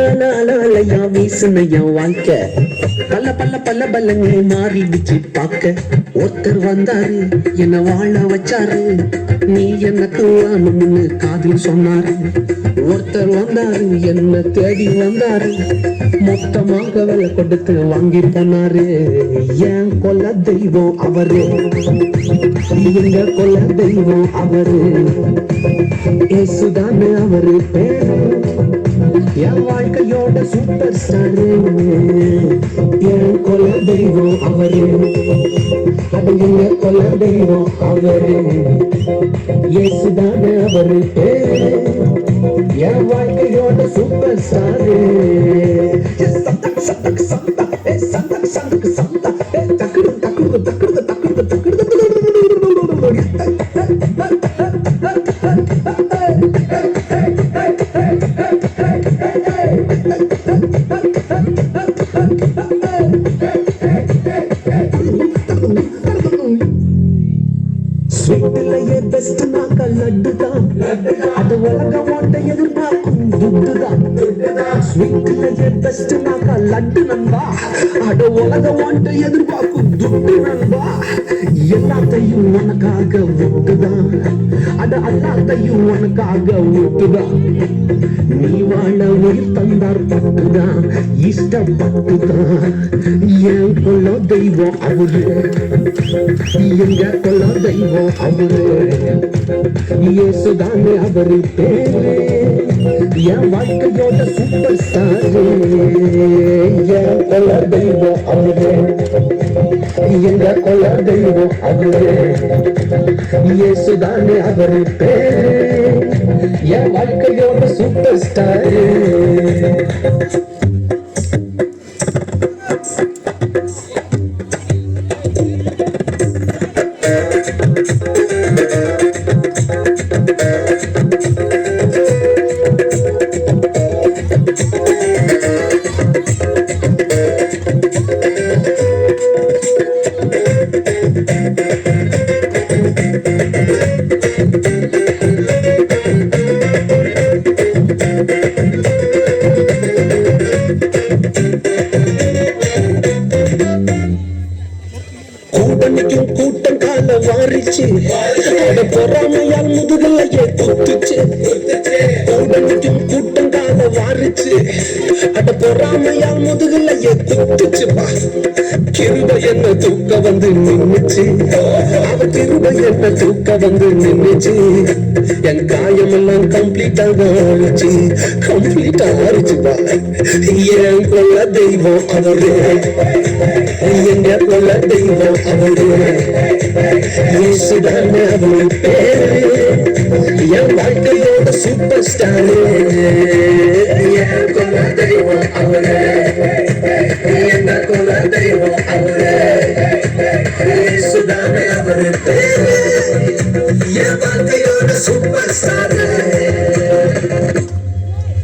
அலையா வீசுன என் வாழ்க்கை பல்ல பல்ல பல்ல பல்லங்க மாறிடுச்சு பார்க்க. ஒருத்தர் வந்தாரு என்ன வாழ வச்சாரு, நீ என்ன தூவான்னு காதில் சொன்னாரு. ஒருத்தர் வந்தாரு என்ன தேடி வந்தாரு, மொத்தமாக விலை கொடுத்து வாங்கி போனாரு. என் கொல்ல தெய்வம் அவரு, எங்க கொல்ல தெய்வம் அவரு, ஏசுதானே அவரு பேரு. என் வாழ்க்கையோட சூப்பர் ஸ்டாரு, என் கொல்ல தெய்வம் அவரு, அது எங்க கொல்ல தெய்வம் அவரு, ஏசுதானே அவரு பேரு. என் வாழ்க்கையோட சூப்பர் ஸ்டாரு. சந்தக் சந்தக் சந்தா சந்தக் சந்தக் சந்தா தக்குடு தக்குடு தக்குடு தக்குடு தக்குடு. ஸ்வீட்லயே பெஸ்ட் நாக்க லட்டுதான், அது உலகம் ஓட்ட எதிர்பார்க்கும் துட்டுதான். ஸ்வீட்லயே பெஸ்ட் நாக்க லட்டு நண்பா, அது உலகம் ஓட்ட எதிர்பார்க்கும் துட்டு நண்பா. எல்லாத்தையும் உனக்காக விட்டுதான், அது எல்லாத்தையும் உனக்காக விட்டுதான். நீ வாழ உயிர் தந்தார் பட்டுதான், இஷ்டப்பட்டுதான். என் கொல்ல தெய்வம் அவரு, எங்க கொல்ல தெய்வம் அவரு, இயேசுதானே அவரு பேரு. என் வாழ்க்கையோட சூப்பர் ஸ்டாரு, என் கொல்ல தெய்வம் அவரு, எங்க கொல்ல தெய்வம் அவரு, இயேசுதானே அவரு பேரு. என் வாழ்க்கையோட சூப்பர் ஸ்டாரு. கூட்டணிக்கும் கூட்டம் கால வாரிச்சு, பொறாமையால் முதுகலையே குத்துச்சு. கூட்டணிக்கும் கூட்டம் கால வாரிச்சு, அட பொறாமையால் முதுகலையே குத்துச்சுப்பா. கிருப என்ன தூக்க வந்து நின்னுச்சு, அவ கிருப என்ன தூக்க வந்து நின்னுச்சு. என் காயமெல்லாம் கம்ப்ளீட்டாக ஆச்சு, கம்ப்ளீட்டா ஆச்சுப்பா. என் கொல்ல தெய்வம் அவரு, எங்க கொல்ல தெய்வம் அவரு, இயேசுதானே அவரு பேரு. என் வாழ்க்கையோட சூப்பர் ஸ்டாரு, என் கொல்ல தெய்வம் அவரு, எங்க கொல்ல தெய்வம் அவரு, இயேசுதானே அவரு பேரு. என் வாழ்க்கையோட சூப்பர் ஸ்டாரு.